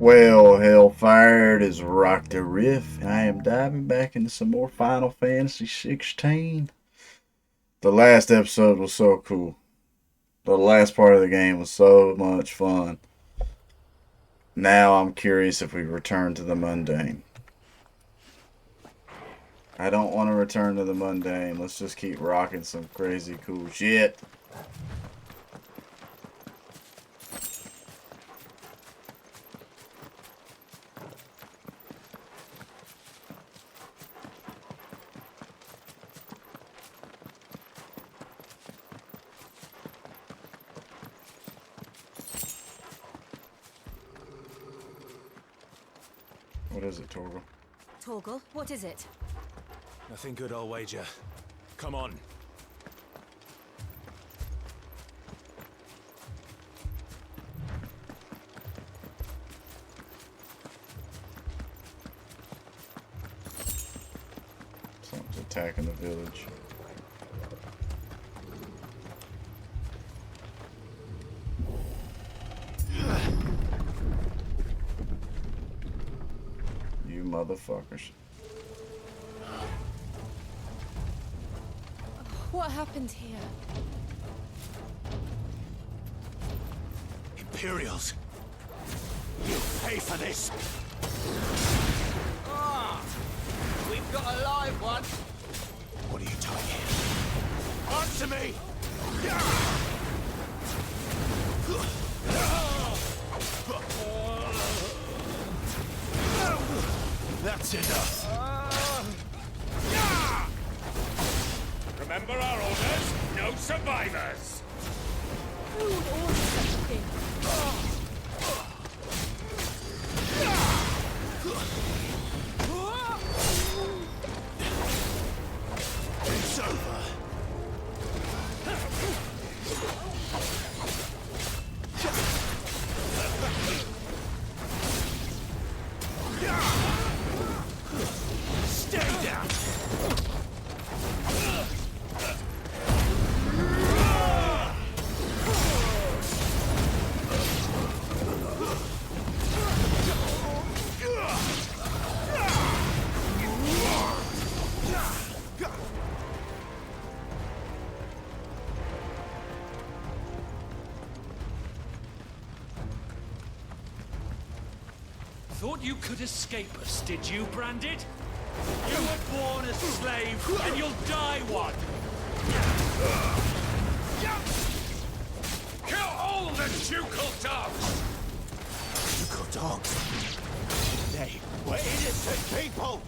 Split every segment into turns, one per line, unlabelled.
Well, Hellfire, it is Rock the Riff. I am diving back into some more Final Fantasy 16. The last episode was so cool. The last part of the game was so much fun. Now I'm curious if we return to the mundane. I don't want to return to the mundane. Let's just keep rocking some crazy cool shit. What is it, Torgal?
Torgal, what is it?
Nothing good, I'll wager. Come on.
Something's attacking the village. You motherfuckers.
What happened here?
Imperials! You pay for this!
Ah! We've got a live one!
What are you doing here? Answer me! That's enough!
Remember our orders? No survivors!
Who would order such a thing?
It's over! Stay down!
Thought you could escape us, did you, Branded? You were born a slave, and you'll die one! Kill all the ducal dogs!
Ducal dogs? They were innocent people!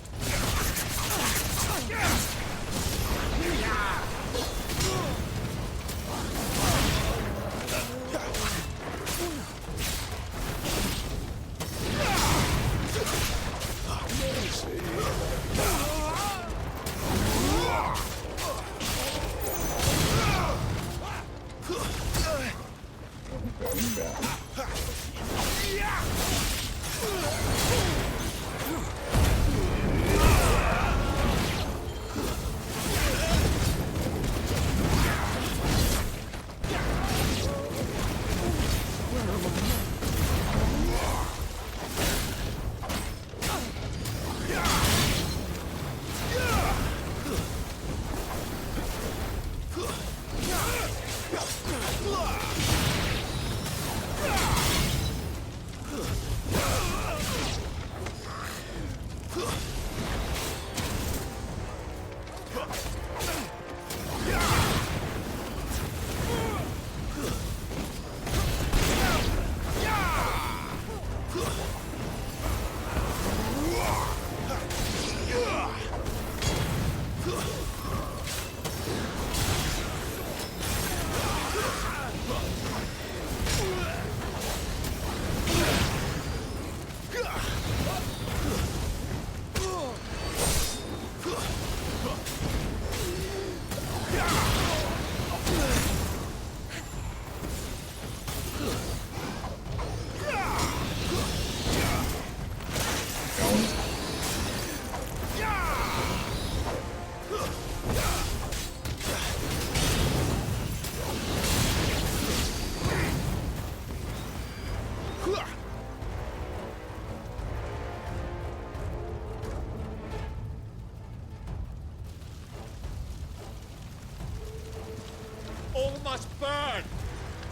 must burn.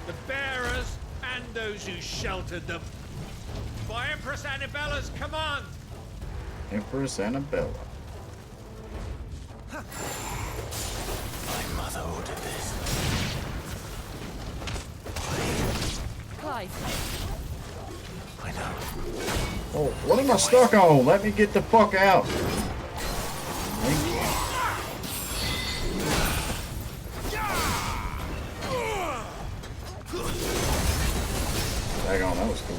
The bearers and those who sheltered them. By Empress Annabella's command.
Empress Annabella.
My mother ordered this.
Clive,
I know.
Oh, what am I stuck on? Let me get the fuck out. Hang on, that was cool.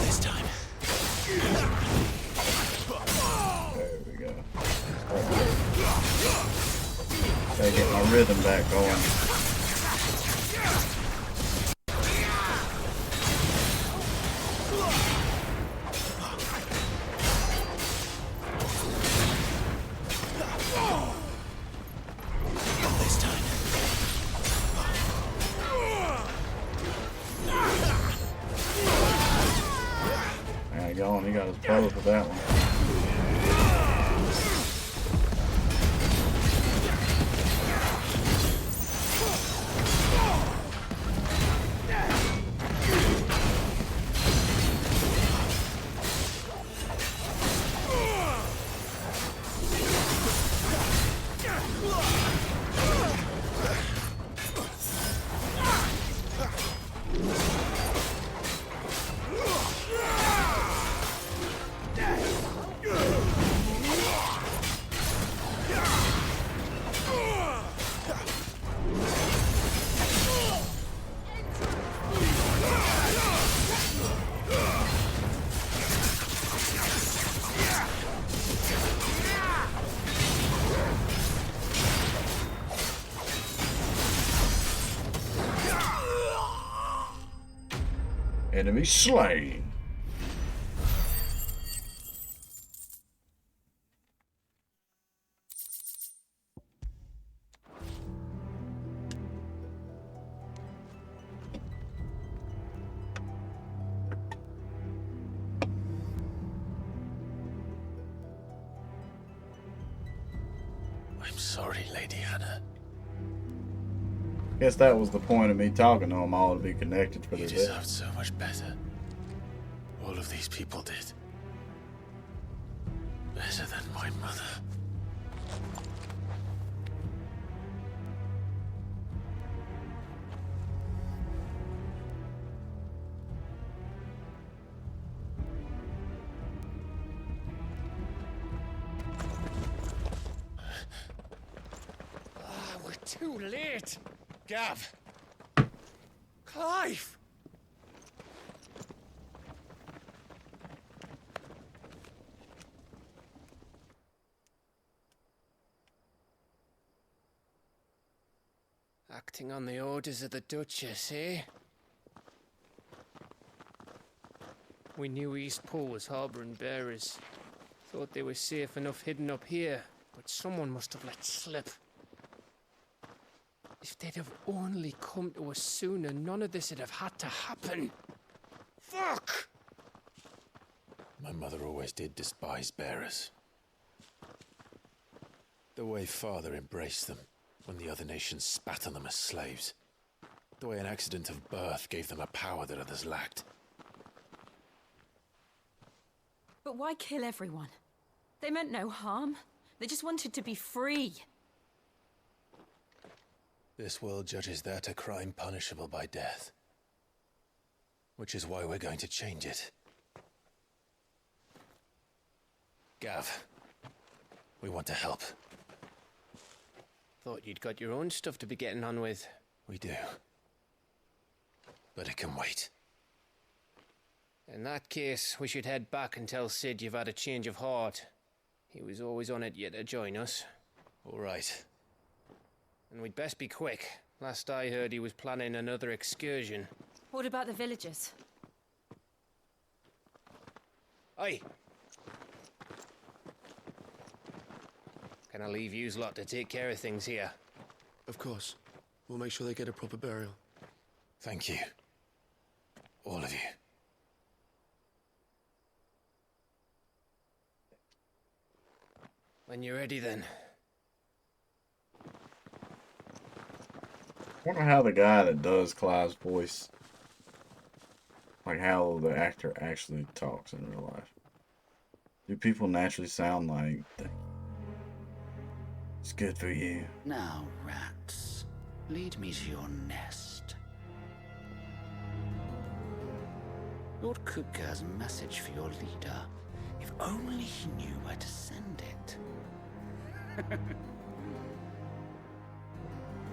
This time.
There we go. Gotta get my rhythm back going.
This time.
There you go, and he got his pose with that one. Enemy slain.
I'm sorry, Lady Hannah.
Guess that was the point of me talking to them all, to be connected for
You
their
deserved
death.
so much better. All of these people did. Better than my mother.
We're too late. Gav. Clive.
Acting on the orders of the Duchess, eh? We knew Eastpool was harbouring bearers. Thought they were safe enough hidden up here, but someone must have let slip. If they'd have only come to us sooner, none of this would have had to happen. Fuck!
My mother always did despise bearers. The way Father embraced them when the other nations spat on them as slaves. The way an accident of birth gave them a power that others lacked.
but why kill everyone? They meant no harm. They just wanted to be free.
This world judges that a crime punishable by death. Which is why we're going to change it. Gav, we want to help.
Thought you'd got your own stuff to be getting on with.
We do. But it can wait.
In that case, we should head back and tell Sid you've had a change of heart. He was always on it yet to join us.
All right.
And we'd best be quick. Last I heard, he was planning another excursion.
What about the villagers?
Aye. Can I leave yous lot to take care of things here?
Of course. We'll make sure they get a proper burial.
Thank you. All of you.
When you're ready, then.
I wonder how the guy that does Clive's voice, like how the actor actually talks in real life. Do people naturally sound like it's good for you?
Now, rats, lead me to your nest. Lord Kupka has a message for your leader. If only he knew where to send it.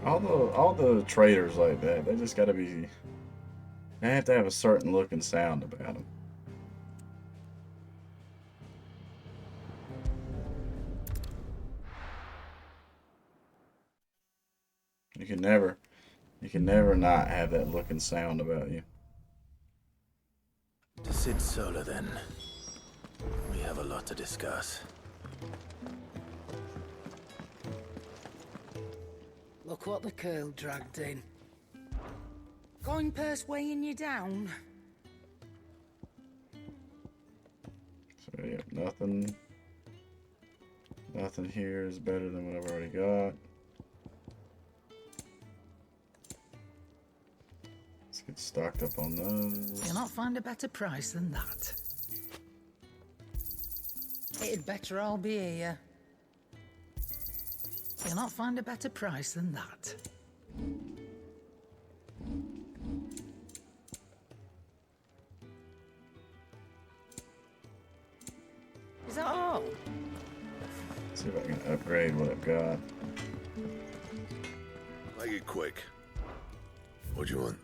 All the traders like that, they just gotta be. They have to have a certain look and sound about them. You can never not have that look and sound about you.
To Sid Solar, then. We have a lot to discuss.
Look what the curl dragged in. Coin purse weighing you down.
So yeah, nothing here is better than what I've already got. Let's get stocked up on those.
You'll not find a better price than that. It'd better all be here. You'll not find a better price than that. Is that all?
See if I can upgrade what I've got.
Make it quick. What do you want?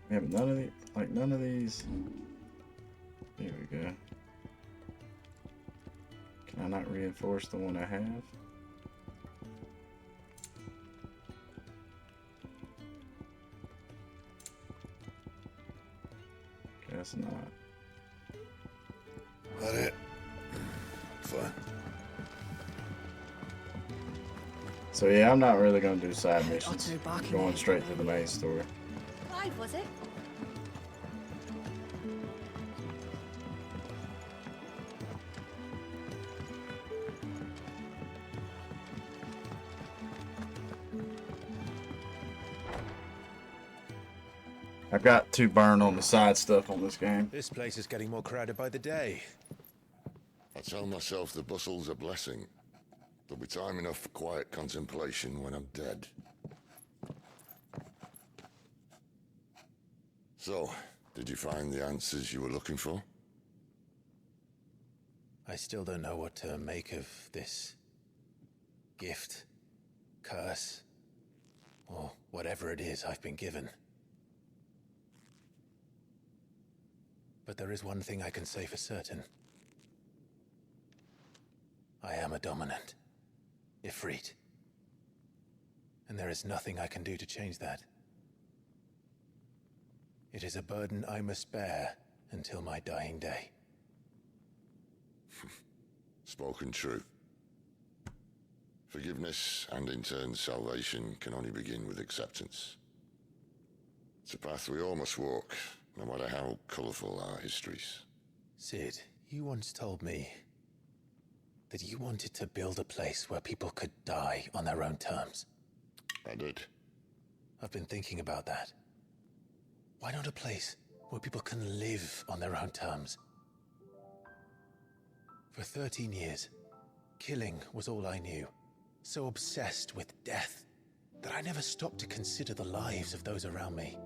Yeah, but none of these. There we go. Can I not reinforce the one I have? Guess not.
That it? Fine.
So yeah, I'm not really gonna do side
Heard
missions.
Otto barking
Going
at
straight to the main story.
Clive, was it?
I've got to burn on the side stuff on this game.
This place is getting more crowded by the day.
I tell myself the bustle's a blessing. There'll be time enough for quiet contemplation when I'm dead. So, did you find the answers you were looking for?
I still don't know what to make of this gift, curse, or whatever it is I've been given. But there is one thing I can say for certain. I am a dominant, Ifrit. And there is nothing I can do to change that. It is a burden I must bear until my dying day.
Spoken true. Forgiveness and in turn salvation can only begin with acceptance. It's a path we all must walk, no matter how colourful our histories.
Sid, you once told me that you wanted to build a place where people could die on their own terms.
I did.
I've been thinking about that. Why not a place where people can live on their own terms? For 13 years, killing was all I knew. So obsessed with death that I never stopped to consider the lives of those around me.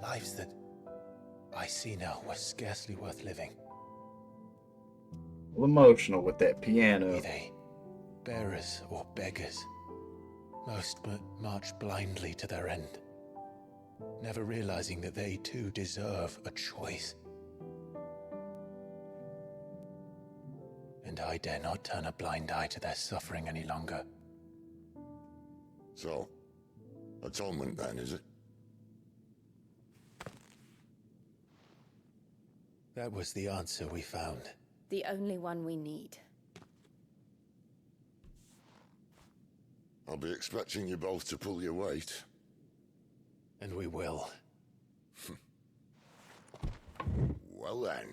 Lives that I see now were scarcely worth living.
Emotional with that piano.
Be they bearers or beggars, most but march blindly to their end, never realizing that they too deserve a choice. And I dare not turn a blind eye to their suffering any longer.
So, Atonement then, is it?
That was the answer we found.
The only one we need.
I'll be expecting you both to pull your weight.
And we will.
Well then,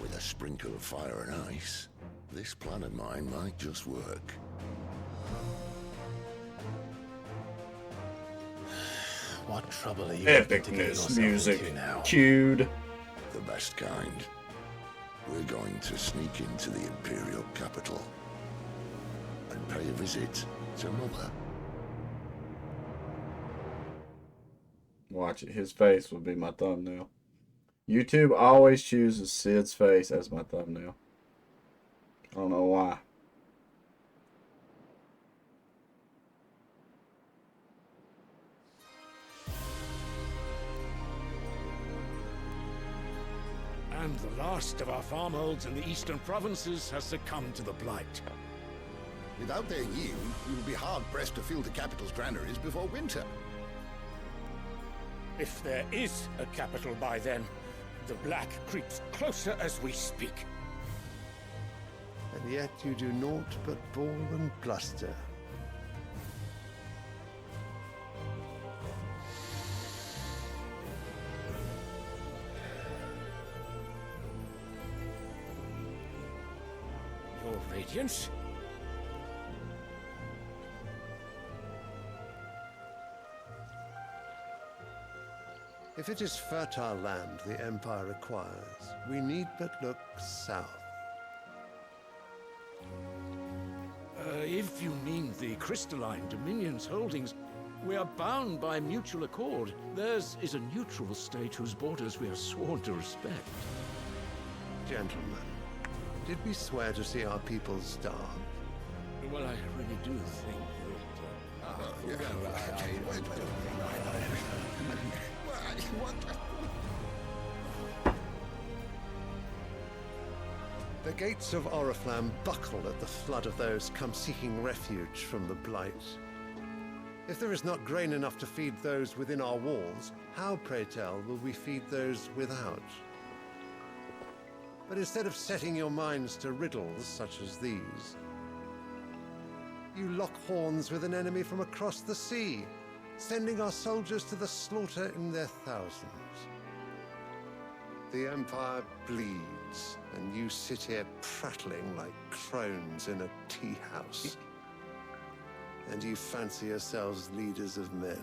with a sprinkle of fire and ice, this plan of mine might just work.
What trouble are you looking to get
Epicness
yourself
music
into now?
cued.
The best kind. We're going to sneak into the Imperial capital and pay a visit to Mother.
Watch it. His face will be my thumbnail. YouTube always chooses Sid's face as my thumbnail. I don't know why.
And the last of our farmholds in the eastern provinces has succumbed to the blight.
Without their yield, we will be hard-pressed to fill the capital's granaries before winter.
If there is a capital by then, the black creeps closer as we speak.
And yet you do naught but bawl and bluster.
Your Radiance?
If it is fertile land the Empire requires, we need but look south.
If you mean the crystalline Dominion's holdings, we are bound by mutual accord. Theirs is a neutral state whose borders we are sworn to respect.
Gentlemen, did we swear to see our people starve?
Well, I really do think
The gates of Oriflamme buckle at the flood of those come seeking refuge from the blight. If there is not grain enough to feed those within our walls, how, pray tell, will we feed those without? But instead of setting your minds to riddles such as these, you lock horns with an enemy from across the sea, sending our soldiers to the slaughter in their thousands. The Empire bleeds, and you sit here prattling like crones in a tea house. And you fancy yourselves leaders of men.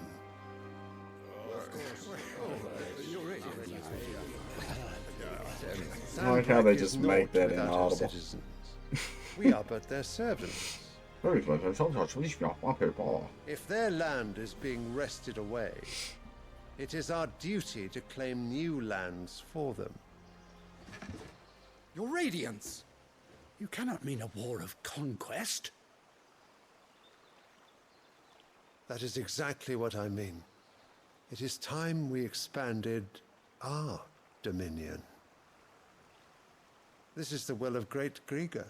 I like how they just
Sandbreak is
make that
naught without our
inaudible.
citizens. We are but their servants. If their land is being wrested away, it is our duty to claim new lands for them.
Your Radiance! You cannot mean a war of conquest.
That is exactly what I mean. It is time we expanded our dominion. This is the will of great Grieger.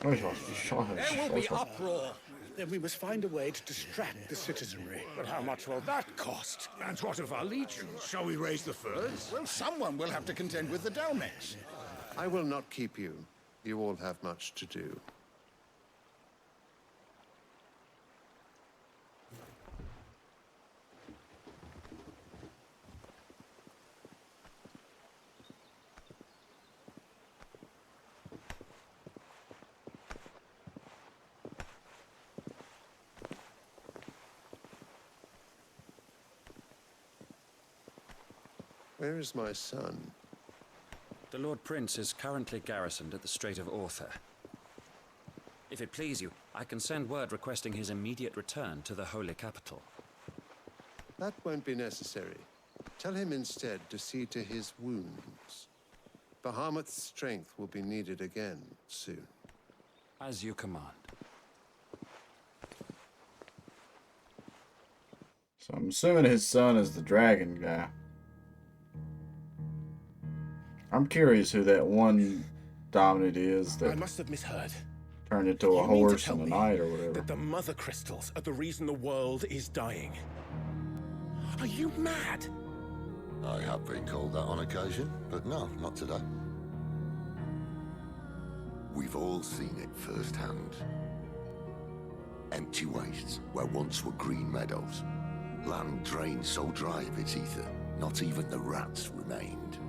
There will be uproar. Then we must find a way to distract the citizenry.
But how much will that cost? And what of our legions? Shall we raise the furs?
Well, someone will have to contend with the Dalmeks.
I will not keep you. You all have much to do. Where is my son?
The Lord Prince is currently garrisoned at the Strait of Author. If it please you, I can send word requesting his immediate return to the Holy Capital.
That won't be necessary. Tell him instead to see to his wounds. Bahamut's strength will be needed again soon.
As you command.
So I'm assuming his son is the dragon guy. I'm curious who that one dominant is
I
that
must have misheard.
turned into a
You mean to
horse
tell
in the
me
night or whatever.
that the mother crystals are the reason the world is dying? Are you mad?
I have been called that on occasion, but no, not today. We've all seen it firsthand. Empty wastes where once were green meadows. Land drained so dry of its ether, not even the rats remained.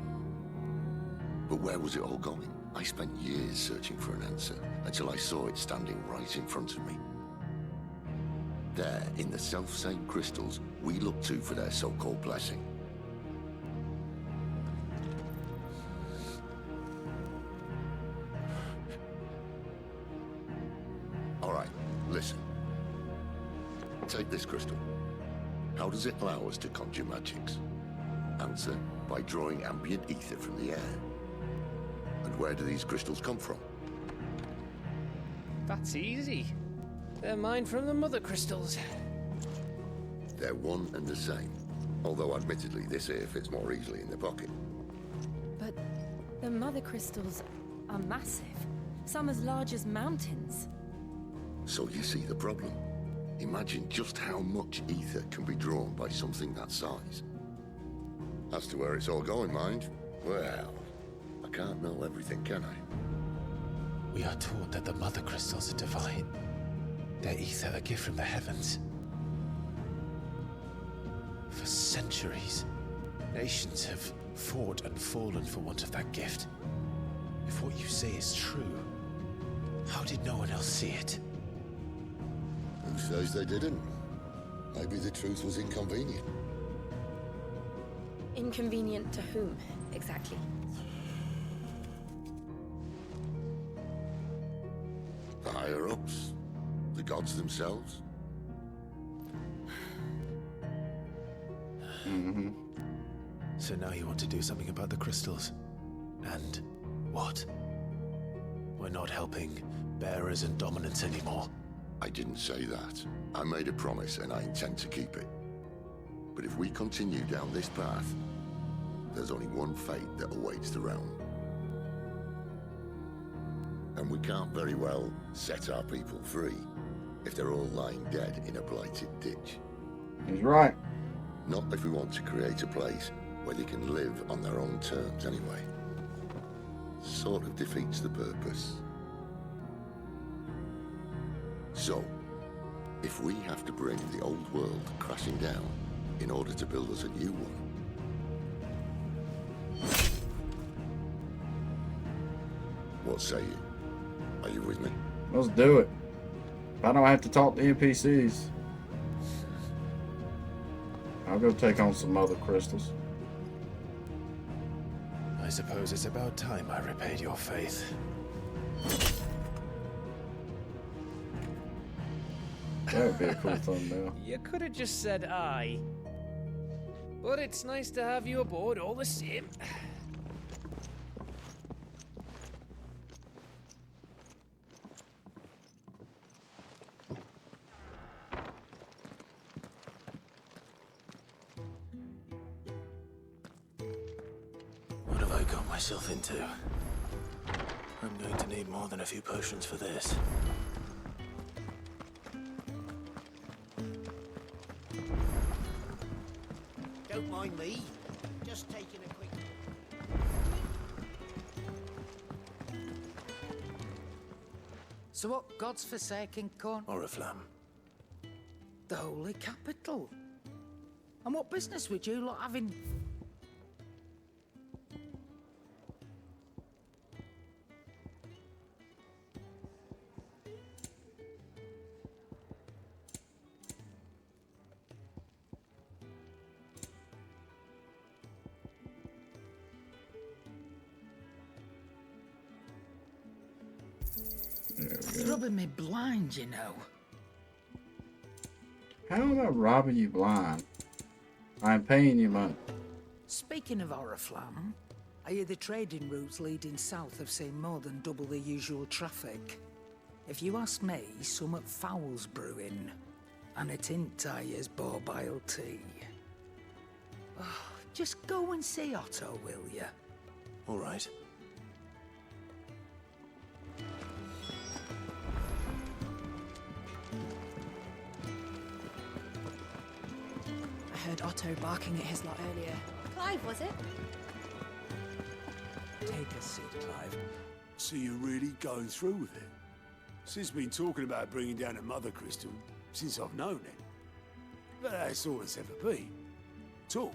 But where was it all going? I spent years searching for an answer, until I saw it standing right in front of me. There, in the self-same crystals we look to for their so-called blessing. All right, listen. Take this crystal. How does it allow us to conjure magics? Answer, by drawing ambient ether from the air. And where do these crystals come from?
That's easy. They're mine from the mother crystals.
They're one and the same. Although admittedly this here fits more easily in the pocket.
But the mother crystals are massive. Some as large as mountains.
So you see the problem. Imagine just how much ether can be drawn by something that size. As to where it's all going, mind, well, I can't know everything, can I?
We are taught that the mother crystals are divine. Their ether a gift from the heavens. For centuries, nations have fought and fallen for want of that gift. If what you say is true, how did no one else see it?
Who says they didn't? Maybe the truth was inconvenient.
Inconvenient to whom, exactly?
The higher-ups? The gods themselves?
Mm-hmm. So now you want to do something about the crystals? And what? We're not helping bearers and dominants anymore.
I didn't say that. I made a promise and I intend to keep it. But if we continue down this path, there's only one fate that awaits the realm. And we can't very well set our people free if they're all lying dead in a blighted ditch.
He's right.
Not if we want to create a place where they can live on their own terms anyway. Sort of defeats the purpose. So, if we have to bring the old world crashing down in order to build us a new one, what say you? Are you with me?
Let's do it. If I don't have to talk to NPCs, I'll go take on some other crystals.
I suppose it's about time I repaid your faith.
That would be a cool thumbnail.
You could have just said aye. But it's nice to have you aboard all the same.
What have I got myself into? I'm going to need more than a few potions for this.
Don't mind me. Just taking a quick...
So what God's forsaking, Corn?
Oriflamme.
The Holy Capital. And what business would you lot have in...
robbing me blind, you know.
How am I robbing you blind? I'm paying you money.
Speaking of Oriflamme, I hear the trading routes leading south have seen more than double the usual traffic. If you ask me, somewhat foul's brewing. And it ain't Tyre's borbile tea. Oh, just go and see Otto, will you?
All right.
I heard Otto barking at his lot earlier.
Clive, was it?
Take a seat, Clive.
So you're really going through with it? Sid's been talking about bringing down a mother crystal since I've known it. But that's all it's ever been. Talk.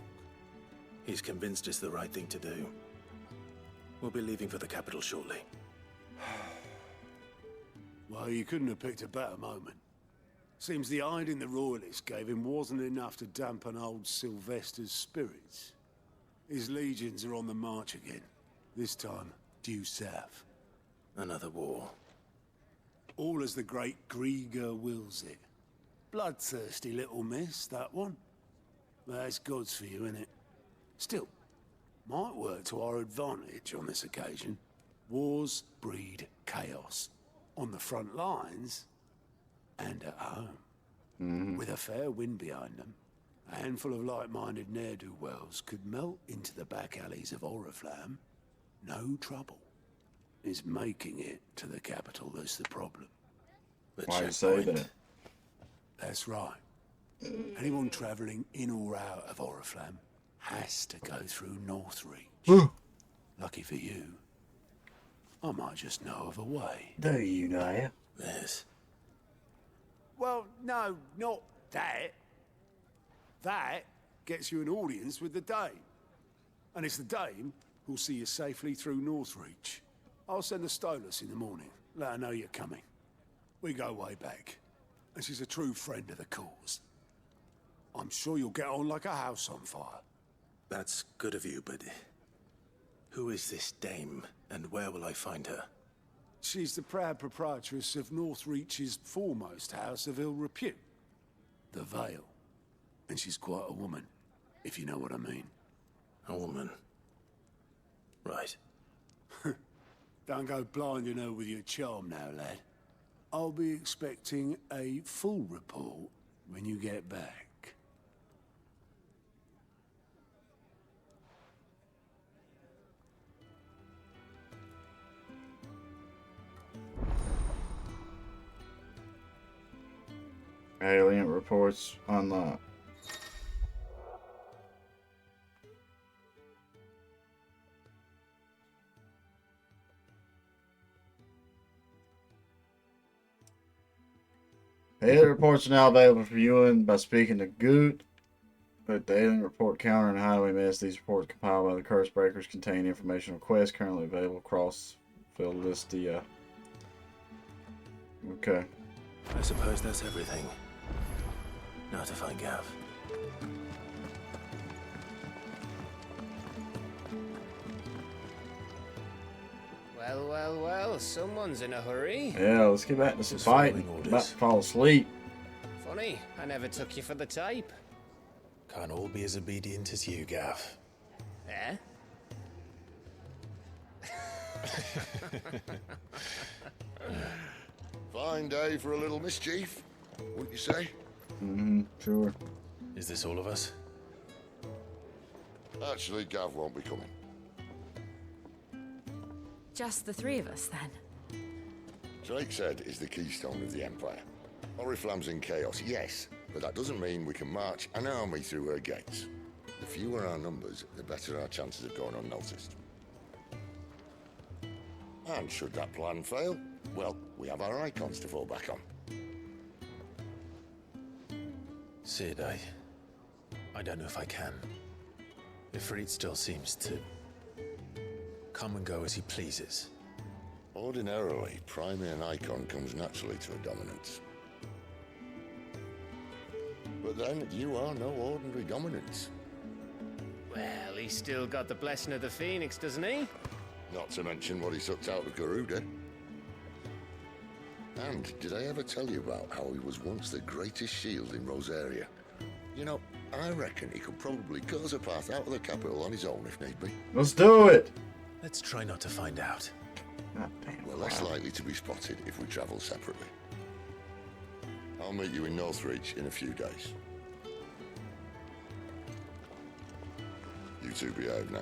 He's convinced it's the right thing to do. We'll be leaving for the capital shortly.
Well, you couldn't have picked a better moment. Seems the hiding the royalists gave him wasn't enough to dampen old Sylvester's spirits. His legions are on the march again. This time, due south.
Another war.
All as the great Grieger wills it. Bloodthirsty little miss, that one. That's God's for you, innit? Still, might work to our advantage on this occasion. Wars breed chaos. On the front lines, and at home. With a fair wind behind them, a handful of like-minded ne'er-do-wells could melt into the back alleys of Oriflamme. No trouble. It's making it to the capital that's the problem.
Why you say that?
That's right. Anyone travelling in or out of Oriflamme has to go through Northreach. Lucky for you, I might just know of a way.
Do you know?
Yes.
Well, no, not that. That gets you an audience with the Dame. And it's the Dame who'll see you safely through Northreach. I'll send the Stolas in the morning. Let her know you're coming. We go way back. And she's a true friend of the cause. I'm sure you'll get on like a house on fire.
That's good of you, but who is this dame, and where will I find her?
She's the proud proprietress of Northreach's foremost house of ill repute, the Vale. And she's quite a woman, if you know what I mean.
A woman? Right.
Don't go blinding her with your charm now, lad. I'll be expecting a full report when you get back.
Alien reports unlocked. Alien reports are now available for viewing by speaking to Goot. But the alien report counter and highway miss. These reports compiled by the Curse Breakers contain information on quests currently available across Philistia. Okay.
I suppose that's everything. Now to find Gav.
Well, well, well, someone's in a hurry.
Yeah, let's get back to some fighting. About to fall asleep.
Funny, I never took you for the type.
Can't all be as obedient as you, Gav.
Eh?
Fine day for a little mischief, wouldn't you say?
Sure.
Is this all of us?
Actually, Gav won't be coming.
Just the three of us, then?
Drakeshead is the keystone of the Empire. Oriflamme's in chaos, yes, but that doesn't mean we can march an army through her gates. The fewer our numbers, the better our chances of going unnoticed. And should that plan fail, well, we have our icons to fall back on.
Sid, I don't know if I can. Ifrit still seems to come and go as he pleases.
Ordinarily, priming an icon comes naturally to a dominance. But then, you are no ordinary dominance.
Well, he's still got the blessing of the Phoenix, doesn't he?
Not to mention what he sucked out of Garuda. And did I ever tell you about how he was once the greatest shield in Rosaria? You know, I reckon he could probably cut us a path out of the capital on his own if need be.
Let's do it!
Let's try not to find out.
We're less likely to be spotted if we travel separately. I'll meet you in Northreach in a few days. You two behave now.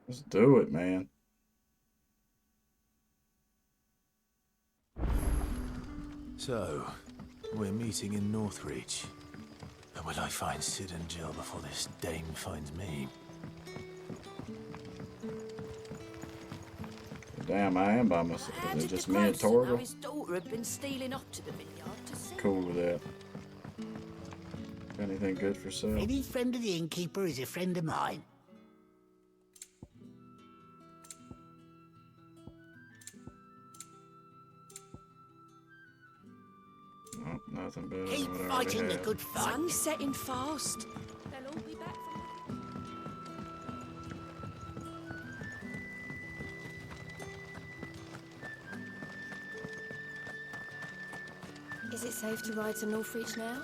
Let's do it, man.
So, we're meeting in Northreach. And will I find Sid and Jill before this dame finds me?
Damn, I am by myself. Is it just me and
How
Torgal?
his daughter had been stealing up to the vineyard to see.
Cool with that. Anything good for sale?
Any friend of the innkeeper is a friend of mine.
Oh, nothing better
Keep
than what I
fighting
already
the
have.
good fight.
Sun's setting fast.
They'll all be back from
Is it safe to ride to Northreach now?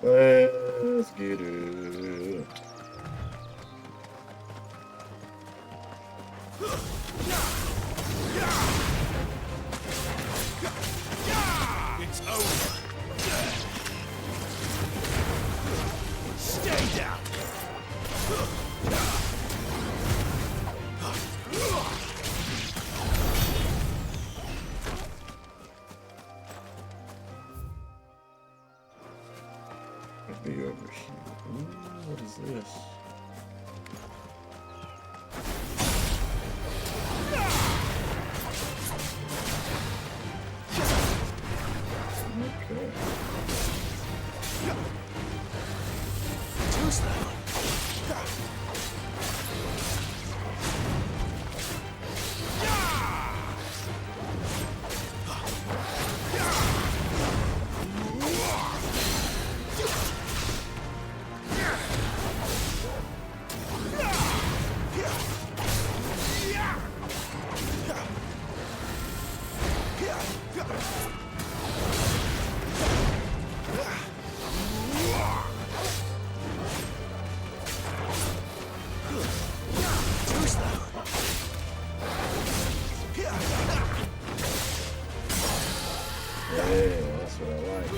Let's get it.
It's over. Stay down.
It'd be over here. Ooh, what is this? Okay.
Too slow. Too slow.
Yeah, that's what I like.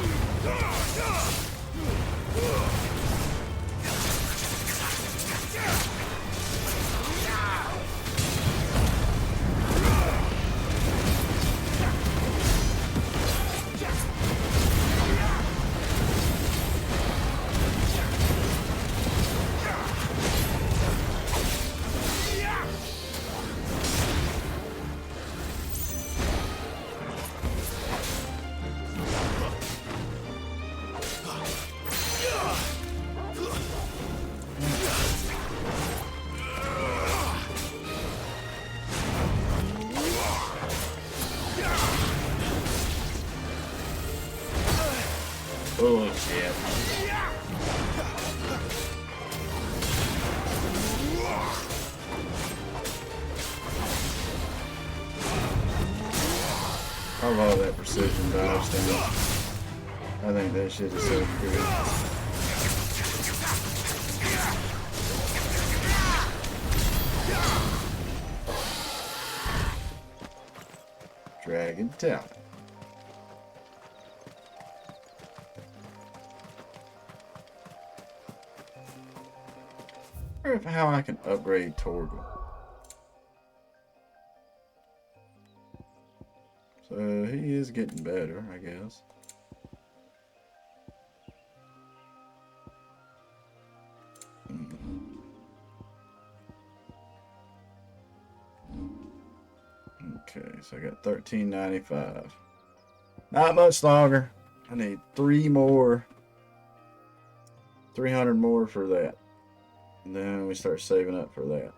Oh shit. I love that precision dodge thing. I think that shit is so good. Jagged Talon. Or how I can upgrade Torgal. So he is getting better, I guess. Okay, so I got $13.95. Not much longer. I need 300 more for that. And then we start saving up for that.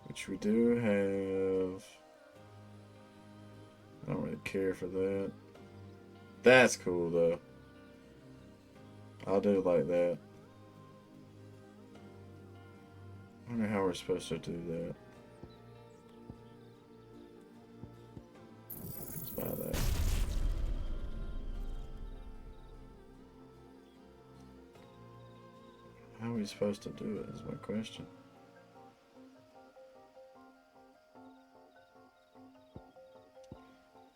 Which we do have. I don't really care for that. That's cool though. I'll do it like that. I wonder how we're supposed to do that. Let's buy that. How are we supposed to do it is my question.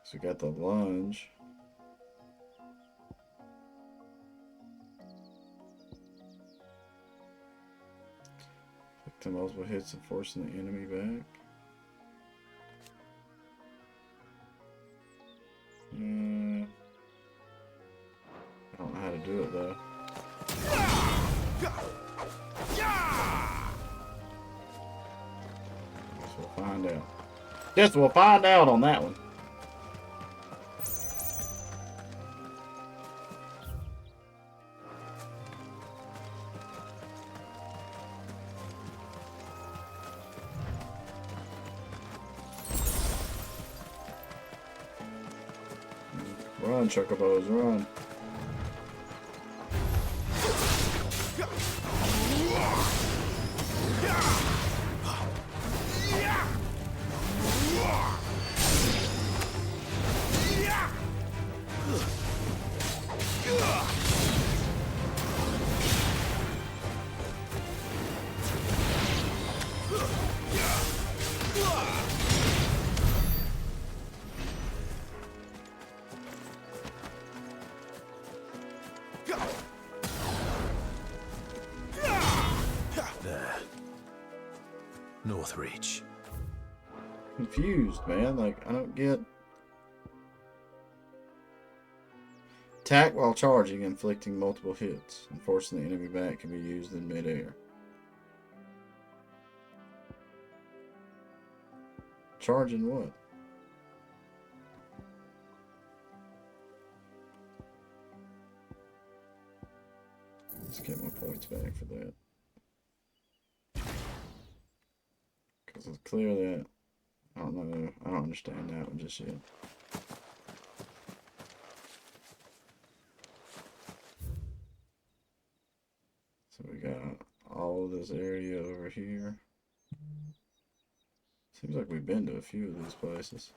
So we got the lunge. Inflicting multiple hits and forcing the enemy back. I don't know how to do it though. Guess we'll find out. Guess we'll find out on that one. Run, Chocobos, run.
Northreach.
Confused, man. Like, I don't get. Attack while charging, inflicting multiple hits, and forcing the enemy back can be used in midair. Charging what? Let's get my points back for that. Because it's clear that I don't know. I don't understand that one just yet. So we got all of this area over here. Seems like we've been to a few of these places.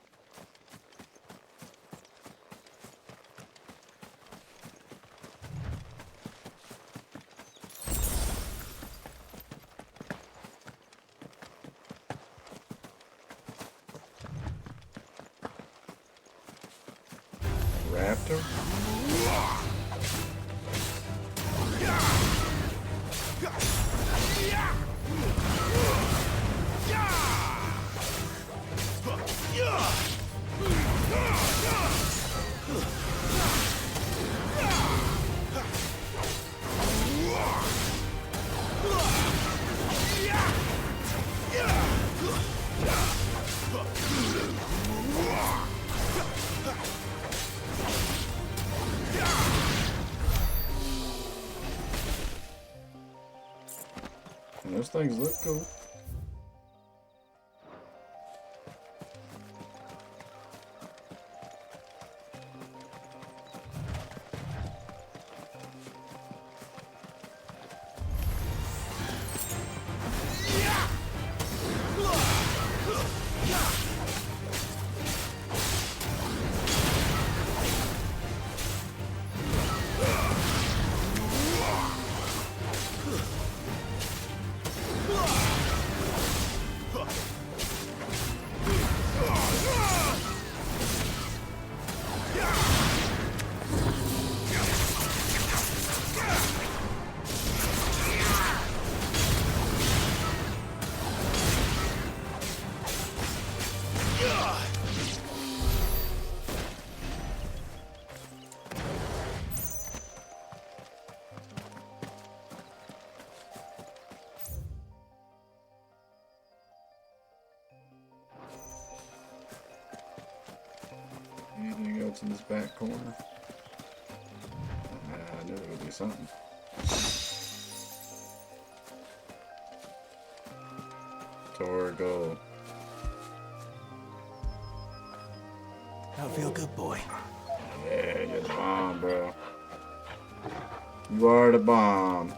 Raptor? Those things look cool. Anything else in this back corner? I knew there would be something. Torgo.
Don't feel good, boy.
Yeah, you're the bomb, bro. You are the bomb.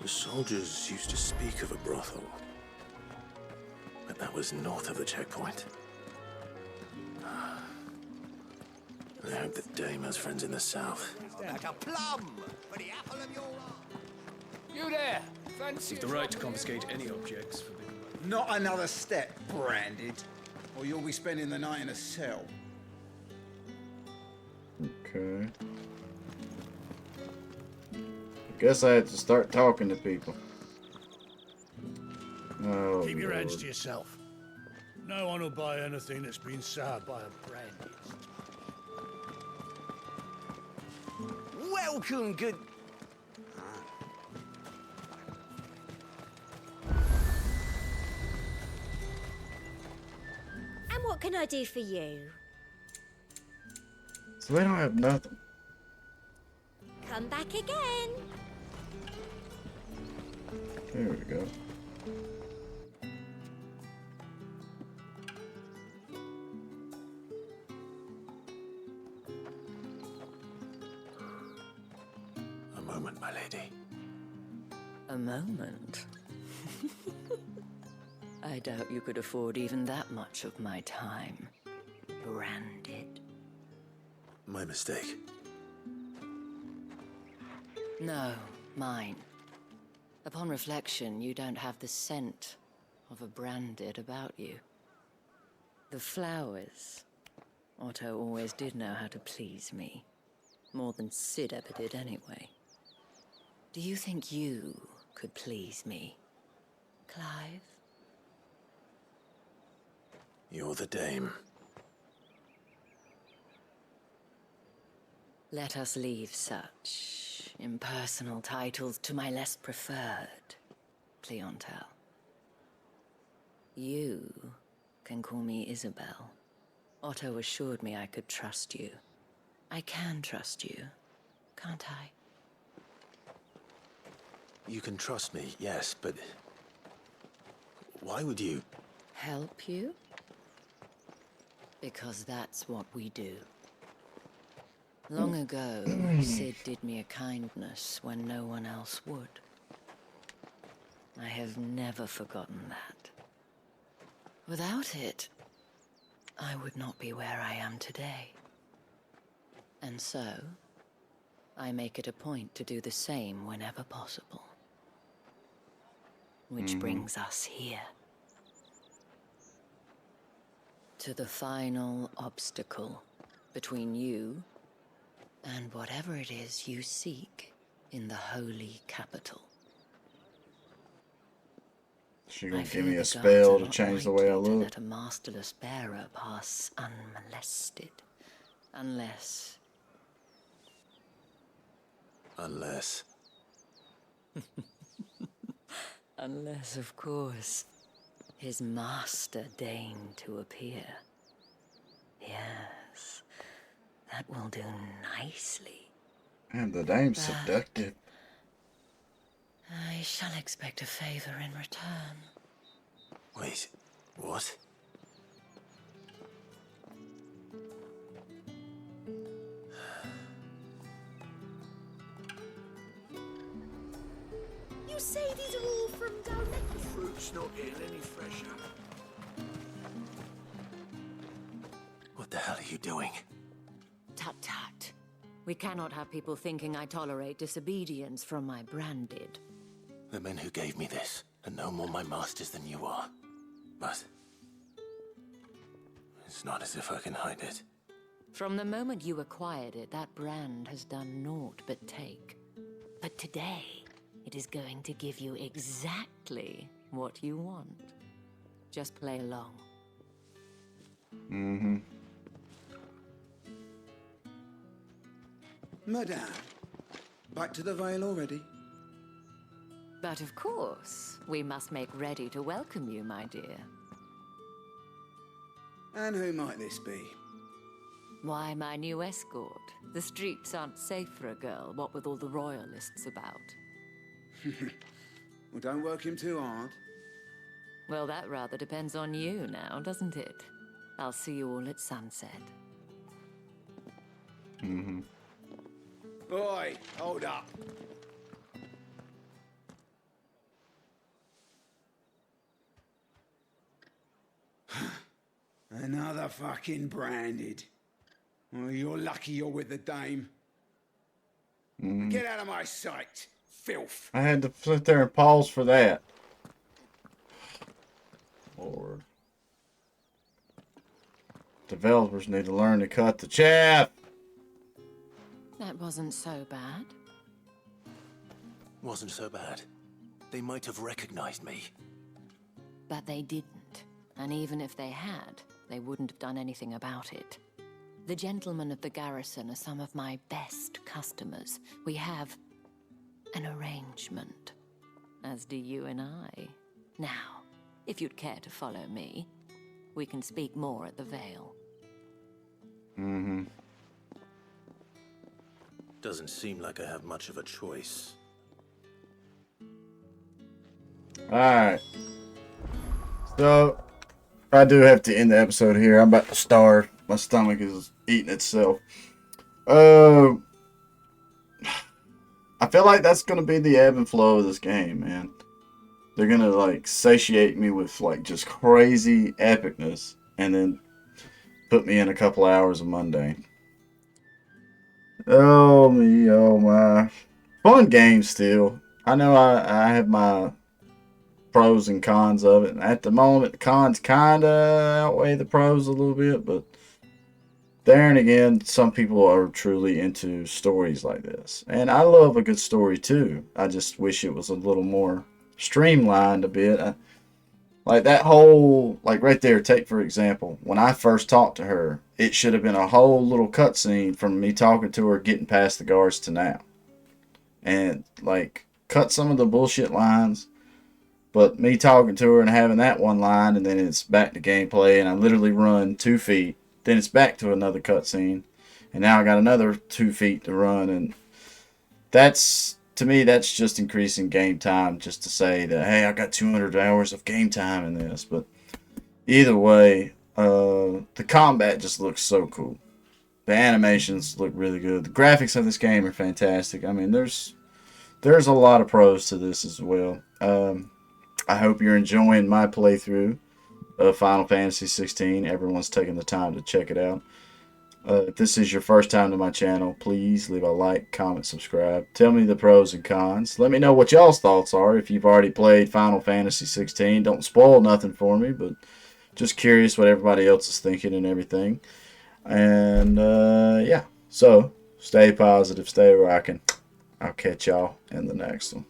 The soldiers used to speak of a brothel, but that was north of the checkpoint. I hope that Dame has friends in the south.
Like a plum for the apple of your eye.
You there! Fancy
With the right to confiscate any objects for the...
Not another step, Branded, or you'll be spending the night in a cell.
Okay. I guess I had to start talking to people. Oh,
Keep your hands
Lord.
to yourself. No one will buy anything that's been soured by a Branded.
Welcome, good...
And what can I do for you?
So they don't have nothing.
Come back again.
There we go.
A moment, my lady.
A moment? I doubt you could afford even that much of my time. Branded.
My mistake.
No, mine. Upon reflection, you don't have the scent of a Branded about you. The flowers. Otto always did know how to please me. More than Sid ever did anyway. Do you think you could please me, Clive?
You're the Dame.
Let us leave such impersonal titles to my less preferred clientele. You can call me Isabel. Otto assured me I could trust you. I can trust you, can't I?
You can trust me, yes, but... why would you...
Help you? Because that's what we do. Long ago, Sid did me a kindness when no one else would. I have never forgotten that. Without it, I would not be where I am today. And so, I make it a point to do the same whenever possible. Which brings us here. To the final obstacle between you and whatever it is you seek in the holy capital.
She gonna
I
give
fear
me
the
a
guards
spell
are
to
not
change the way I
likely to
look.
let a masterless bearer pass unmolested. Unless... Unless, of course, his master deigned to appear. Yes, that will do nicely.
And the dame's
But
seductive.
I shall expect a favor in return.
Wait, what?
You say these are all from down there?
The fruit's not getting any fresher.
What the hell are you doing?
Tut tut. We cannot have people thinking I tolerate disobedience from my branded.
The men who gave me this are no more my masters than you are. But it's not as if I can hide it.
From the moment you acquired it, that brand has done naught but take. But today, it is going to give you exactly what you want. Just play along.
Mm-hmm.
Madame, back to the Vale already?
But of course, we must make ready to welcome you, my dear.
And who might this be?
Why, my new escort. The streets aren't safe for a girl, what with all the royalists about.
Well, don't work him too hard.
Well, that rather depends on you now, doesn't it? I'll see you all at sunset.
Mm-hmm.
Boy, hold up. Another fucking branded. Well, you're lucky you're with the dame.
Mm.
Get out of my sight, filth.
I had to sit there and pause for that. Lord. Developers need to learn to cut the chaff.
That wasn't so bad.
Wasn't so bad. They might have recognized me.
But they didn't. And even if they had, they wouldn't have done anything about it. The gentlemen of the garrison are some of my best customers. We have an arrangement, as do you and I. Now, if you'd care to follow me, we can speak more at the Vale.
Mm-hmm.
Doesn't seem like I have much of a choice.
Alright. So, I do have to end the episode here. I'm about to starve. My stomach is eating itself. I feel like that's going to be the ebb and flow of this game, man. They're going to, like, satiate me with, like, just crazy epicness. And then put me in a couple hours of mundane. Oh, me, oh, my. Fun game still. I know I have my pros and cons of it. And at the moment, the cons kind of outweigh the pros a little bit. But there and again, some people are truly into stories like this. And I love a good story too. I just wish it was a little more streamlined a bit. Like that whole, like right there, take for example, when I first talked to her, it should have been a whole little cutscene from me talking to her, getting past the guards to now. And like, cut some of the bullshit lines. But me talking to her and having that one line, and then it's back to gameplay, and I literally run 2 feet. Then it's back to another cutscene, and now I got another 2 feet to run, and that's, to me, that's just increasing game time, just to say that, hey, I got 200 hours of game time in this. But either way, the combat just looks so cool. The animations look really good. The graphics of this game are fantastic. I mean, there's a lot of pros to this as well. I hope you're enjoying my playthrough of Final Fantasy 16. Everyone's taking the time to check it out. If this is your first time to my channel, please leave a like, comment, subscribe. Tell me the pros and cons. Let me know what y'all's thoughts are if you've already played Final Fantasy 16. Don't spoil nothing for me, but just curious what everybody else is thinking and everything. And yeah, so stay positive, stay rocking. I'll catch y'all in the next one.